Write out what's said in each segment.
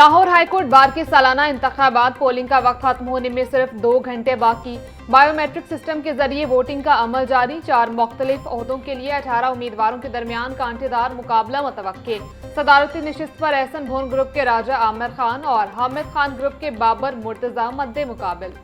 Lahore high court bar के सालाना इंतखाबात पोलिंग का वक्त खत्म होने में सिर्फ 2 घंटे बाकी। बायोमेट्रिक सिस्टम के जरिए वोटिंग का अमल जारी। 4 मुख्तलिफ ओहदों के लिए 18 उम्मीदवारों के दरमियान कांटेदार मुकाबला मुतवक्के। सदारती नशिस्त पर एहसन भोन ग्रुप के राजा आमिर खान और हामिद खान ग्रुप के बाबर मुर्तजा मद्दे मुकाबिल।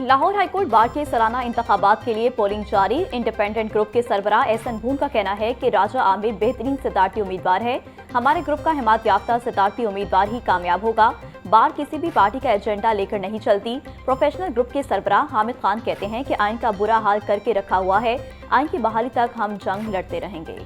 लाहौर हाईकोर्ट बार के सालाना इंतखाबात के लिए पोलिंग जारी। इंडिपेंडेंट ग्रुप के सरबराह एहसन भून का कहना है कि राजा आमिर बेहतरीन सदारती उम्मीदवार है। हमारे ग्रुप का हिमायत याफ्ता सदारती उम्मीदवार ही कामयाब होगा। बार किसी भी पार्टी का एजेंडा लेकर नहीं चलती। प्रोफेशनल ग्रुप के सरबराह हामिद खान कहते हैं कि आइन का बुरा हाल करके रखा हुआ है। आइन की बहाली तक हम जंग लड़ते रहेंगे।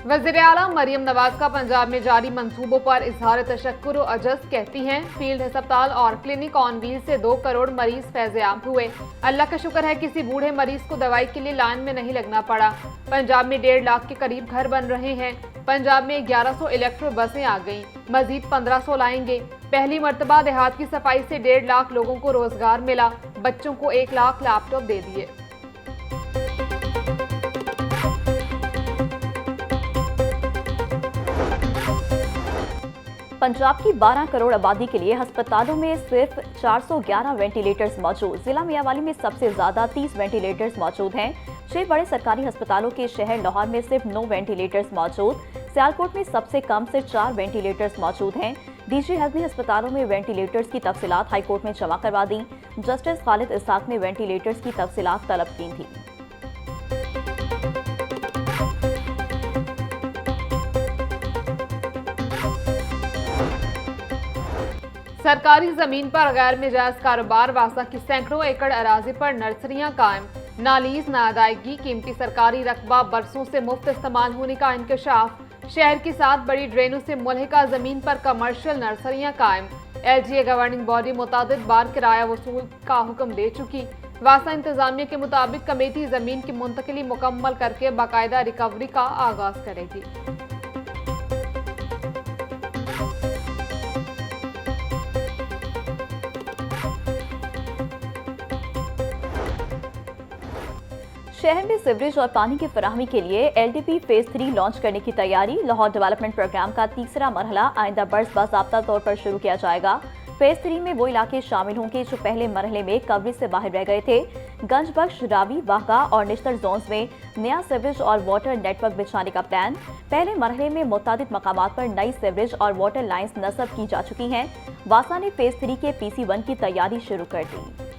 वज़ीर आला मरियम नवाज का पंजाब में जारी मंसूबों पर इजहार तशक्कुर और अजस। कहती हैं फील्ड अस्पताल और क्लिनिक ऑन व्हील से 2 करोड़ मरीज फैज़याब हुए। अल्लाह का शुक्र है किसी बूढ़े मरीज को दवाई के लिए लाइन में नहीं लगना पड़ा। पंजाब में 1.5 लाख के करीब घर बन रहे हैं। पंजाब में 1100 इलेक्ट्रो बसें आ गईं, मजीद 1500 लाएंगे। पहली मरतबा देहात की सफाई से 1.5 लाख लोगों को रोजगार मिला। बच्चों को 1 लाख लैपटॉप दे दिए। पंजाब की 12 करोड़ आबादी के लिए अस्पतालों में सिर्फ 411 वेंटिलेटर्स मौजूद। जिला मियांवाली में सबसे ज्यादा 30 वेंटिलेटर्स मौजूद हैं। 6 बड़े सरकारी अस्पतालों के शहर लाहौर में सिर्फ 9 वेंटिलेटर्स मौजूद। सियालकोट में सबसे कम से 4 वेंटिलेटर्स मौजूद हैं। डीजी हेल्थ ने अस्पतालों में वेंटिलेटर्स की तफसीलात हाईकोर्ट में जमा करवा दी। जस्टिस खालिद इसाक ने वेंटिलेटर्स की तफसीलात तलब की थी। सरकारी जमीन पर गैर मिजाज कारोबार। वासा की सैकड़ों एकड़ अराजी पर नर्सरियां कायम। नालीज ना अदायगी। कीमती सरकारी रकबा बरसों से मुफ्त इस्तेमाल होने का इंकशाफ। शहर की 7 बड़ी ड्रेनों से मुल्हिका जमीन पर कमर्शियल नर्सरियां कायम। LGA गवर्निंग बॉडी मुतादिद बार किराया वसूल का हुक्म दे चुकी। वासा इंतजामिया के मुताबिक कमेटी जमीन की मुंतकिली मुकम्मल करके बाकायदा रिकवरी का आगाज करेगी। शहर में सीवरेज और पानी की फराहमी के लिए LDP फेज 3 लॉन्च करने की तैयारी। लाहौर डेवलपमेंट प्रोग्राम का तीसरा मरहला आइंदा बर्स बाज़ाब्ता तौर पर शुरू किया जाएगा। फेज 3 में वो इलाके शामिल होंगे जो पहले मरहले में कवरेज से बाहर रह गए थे। गंजबख्श, रावी, वाहगा और निश्तर जोन्स में नया सीवरेज और वाटर नेटवर्क बिछाने का प्लान। पहले मरहले में मुतादिद मकामात पर नई सीवरेज और वाटर लाइन्स नस्ब की जा चुकी हैं। वासा ने फेज 3 के PC1 की तैयारी शुरू कर दी।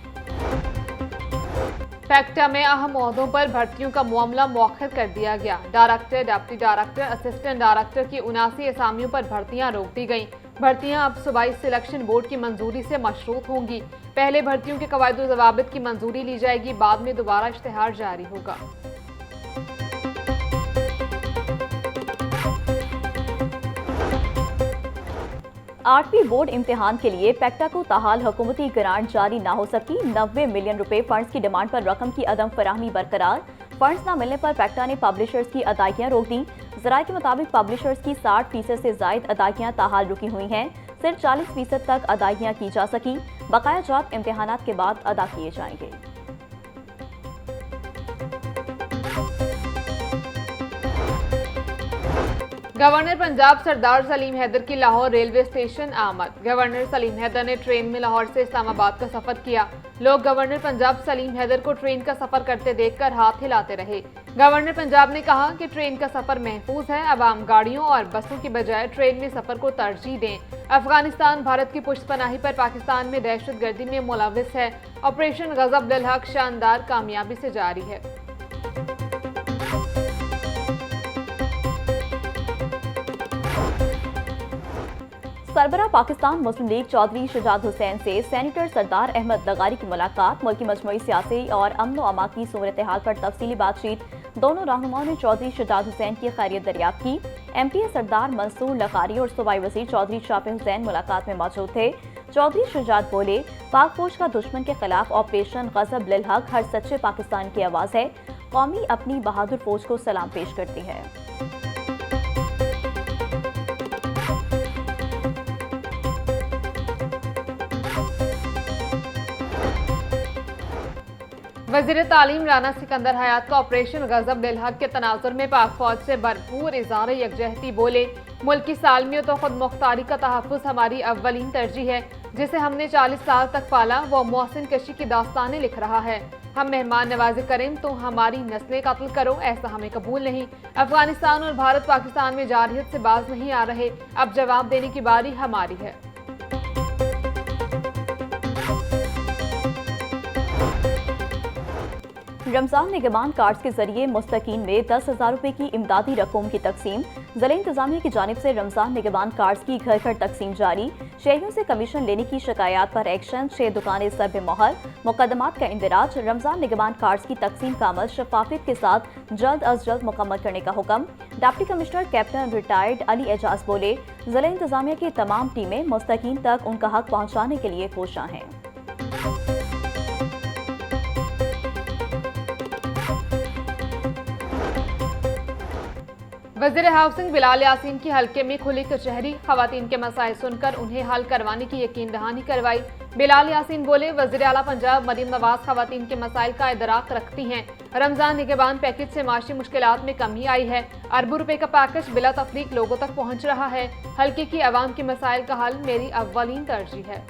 फैक्टा में अहम ओहदों पर भर्तियों का मामला मौखर कर दिया गया। Director, deputy director, assistant director की 79 असामियों पर भर्तियां रोक दी गईं। भर्तियां अब सूबाई सिलेक्शन बोर्ड की मंजूरी से मशरूत होंगी। पहले भर्तियों के कवायद व ज़वाबित की मंजूरी ली जाएगी, बाद में दोबारा इश्तिहार जारी होगा। आठवीं बोर्ड इम्तिहान के लिए पैक्टा को ताहाल हुकूमती ग्रांट जारी ना हो सकी। 90 मिलियन रुपए फंड्स की डिमांड पर रकम की अदम फराहमी बरकरार। फंड्स न मिलने पर पैक्टा ने पब्लिशर्स की अदायगियां रोक दी। ज़राए के मुताबिक पब्लिशर्स की 60% से जायद अदायगियां ताहाल रुकी हुई हैं। सिर्फ 40% तक अदायगियां की जा सकी। बकाया जात इम्तिहानात के बाद अदा किए जाएंगे। गवर्नर पंजाब सरदार सलीम हैदर की लाहौर रेलवे स्टेशन आमद। गवर्नर सलीम हैदर ने ट्रेन में लाहौर से इस्लामाबाद का सफर किया। लोग गवर्नर पंजाब सलीम हैदर को ट्रेन का सफर करते देखकर हाथ हिलाते रहे। गवर्नर पंजाब ने कहा कि ट्रेन का सफर महफूज है। अवाम गाड़ियों और बसों की बजाय ट्रेन में सफर को तरजीह दें। अफगानिस्तान भारत की पुष्टपनाही पर पाकिस्तान में दहशतगर्दी में मुलविस है। ऑपरेशन गजब लिल हक शानदार कामयाबी से जारी है। सरबराह पाकिस्तान मुस्लिम लीग चौधरी शुजात हुसैन से सेनेटर सरदार अहमद लगारी की मुलाकात। मुल्की मजमूई सियासी और अमन व अमा की सूरत हाल पर तफसीली बातचीत। दोनों रहनुमाओं ने चौधरी शहजाद हुसैन की खैरियत दरियाफ्त की। MPA सरदार मंसूर लखारी और सूबाई वज़ीर चौधरी शाफी हुसैन मुलाकात में मौजूद थे। चौधरी शहजाद बोले, पाक फौज का दुश्मन के खिलाफ ऑपरेशन गज़ब लिल हक हर सच्चे पाकिस्तान की आवाज़ है। कौमी अपनी बहादुर फौज को सलाम पेश करती है। वज़ीर तालीम राना सिकंदर हयात का ऑपरेशन गज़ब लिल हक के तनाजुर में पाक फौज से भरपूर इज़हार यकजहती बोले, मुल्क की सालमियत और खुद मुख्तारी का तहफ़्फ़ुज़ हमारी अव्वलीन तरजीह है। जिसे हमने 40 साल तक पाला वो मोहसिन कशी की दास्तानें लिख रहा है। हम मेहमान नवाजी करें तो हमारी नस्लें कत्ल करो, ऐसा हमें कबूल नहीं। अफगानिस्तान और भारत पाकिस्तान में जारहियत से बाज नहीं आ रहे, अब जवाब देने की बारी हमारी है। रमजान निगमान कार्ड्स के जरिए मुस्तकीन में 10,000 रुपए की इमदादी रकूम की तकसीम। जिला इंतजामिया की जानिब से रमजान निगमान कार्ड्स की घर घर तकसीम जारी। शहरियों से कमीशन लेने की शिकायत पर एक्शन, 6 दुकानें सरबे मोहर, मुकदमात का इंदराज। रमजान निगमान कार्ड्स की तकसीम का अमल शफाफियत के साथ जल्द अज जल्द मुकम्मल करने का हुक्म। Deputy commissioner captain retired Ali Ejaz बोले, जिला इंतजामिया की तमाम टीमें मुस्तकीन तक उनका हक पहुँचाने के लिए कोशां हैं। वज़ीर हाउसिंग बिलाल यासीन की हल्के में खुली कचहरी, खवातीन के मसाइल सुनकर उन्हें हल करवाने की यकीन दहानी करवाई। बिलाल यासीन बोले, वज़ीर आला पंजाब मरीम नवाज खवातीन के मसाइल का इदराक रखती हैं। रमजान निगहबान पैकेज से माशी मुश्किलात में कमी आई है। अरबों रुपए का पैकेज बिला तफरीक लोगों तक पहुँच रहा है। हल्के की आवाम के मसाइल का हल मेरी अव्वलीन तरजीह है।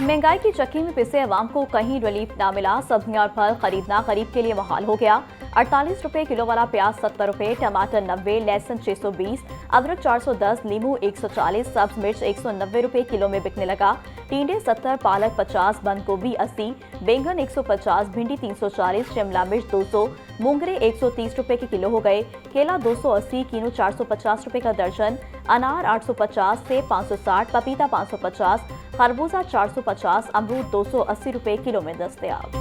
महंगाई की चक्की में पिसे अवाम को कहीं रिलीफ ना मिला। सब्जियां और फल खरीदना गरीब के लिए मुहाल हो गया। 48 रुपए किलो वाला प्याज 70 रुपए, टमाटर 90, लहसुन 620, अदरक 410, नींबू 140, सब्ज मिर्च 190 रुपए किलो में बिकने लगा। टिंडे 70, पालक 50, बंद गोभी 80, बैंगन 150, भिंडी 340, शिमला मिर्च 200, मूंगरे 130 रुपए के किलो हो गए। केला 280, कीनू 450 रुपए का दर्जन, अनार 850, सेब 560, पपीता 550, खरबूजा 450, अमरूद 280 रुपए किलो में दस्तयाब।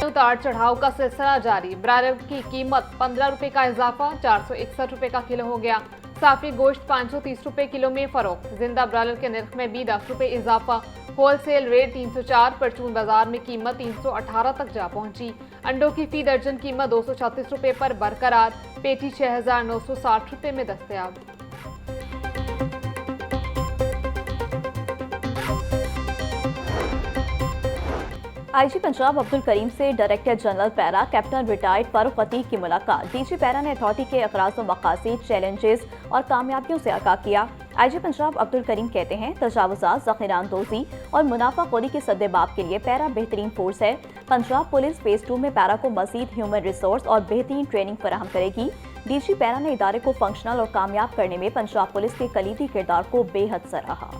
उतार चढ़ाव का सिलसिला जारी। ब्रायलर की कीमत 15 रुपए का इजाफा, 461 रुपए का किलो हो गया। साफी गोश्त 530 रुपए किलो में फरोख्त। जिंदा ब्रायलर के नर्ख में भी 10 रुपए इजाफा। Wholesale rate 304। परचून बाजार में कीमत 318 तक जा पहुंची। अंडों की फी दर्जन कीमत 236 रुपए पर बरकरार। पेटी 6,960 रुपए में दस्तयाब। IG पंजाब अब्दुल करीम से director general para captain retired Farooq Atiq की मुलाकात। DG पैरा ने अथॉरिटी के अखराज व मकासद, चैलेंजेस और कामयाबियों से आगाह किया। IG पंजाब अब्दुल करीम कहते हैं, तजावुज़ात, ज़ख़ीरानंदोज़ी और मुनाफाखोरी के सद्देबाब के लिए पैरा बेहतरीन फोर्स है। पंजाब पुलिस फेज 2 में पैरा को मज़ीद ह्यूमन रिसोर्स और बेहतरीन ट्रेनिंग फराहम करेगी। DG पैरा ने इदारे को फंक्शनल और कामयाब करने में पंजाब पुलिस के कलीदी किरदार को बेहद सराहा।